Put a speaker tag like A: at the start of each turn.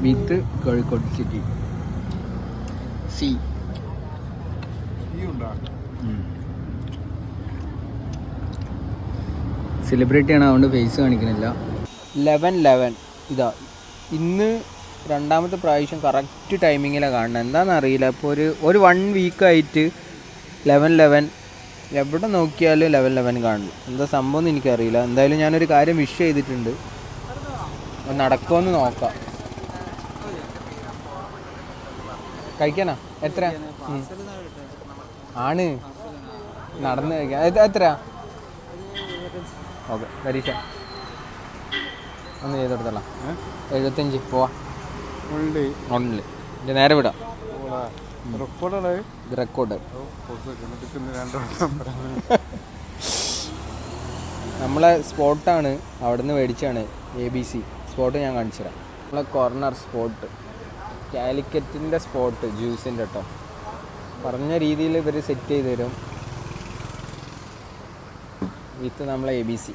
A: വിത്ത് Kozhikode city C celebrity ആണ്, അതുകൊണ്ട് face കാണിക്കുന്നില്ല. 11 ഇതാ ഇന്ന് രണ്ടാമത്തെ പ്രാവശ്യം കറക്റ്റ് ടൈമിങ്ങിലാണ് കാണുന്നത്. എന്താണെന്ന് അറിയില്ല. ഇപ്പോൾ ഒരു 1 വീക്കായിട്ട് 11 എവിടെ നോക്കിയാലും 11 കാണുന്നു. എന്താ സംഭവം എന്ന് എനിക്കറിയില്ല. എന്തായാലും ഞാനൊരു കാര്യം വിഷ് ചെയ്തിട്ടുണ്ട്, നടക്കുമെന്ന് നോക്കാം. കഴിക്കാനാ? എത്ര ആണ് നടന്ന് കഴിക്കാൻ? എത്രയാ? ഓക്കെ പരീക്ഷ ഒന്ന് ചെയ്തെടുത്തല്ല. 75 പോവാ. ഉണ്ട് നേരെ വിടാം. ഇത് റെക്കോർഡ്. നമ്മളെ സ്പോട്ടാണ്, അവിടെ നിന്ന് മേടിച്ചാണ്. ABC സ്പോട്ട് ഞാൻ കാണിച്ചു തരാം. നമ്മളെ കോർണർ സ്പോട്ട്, കാലിക്കറ്റിൻ്റെ സ്പോട്ട്, ജ്യൂസിൻ്റെ കേട്ടോ. പറഞ്ഞ രീതിയിൽ ഇവർ സെറ്റ് ചെയ്ത് തരും വിത്ത് നമ്മളെ ABC.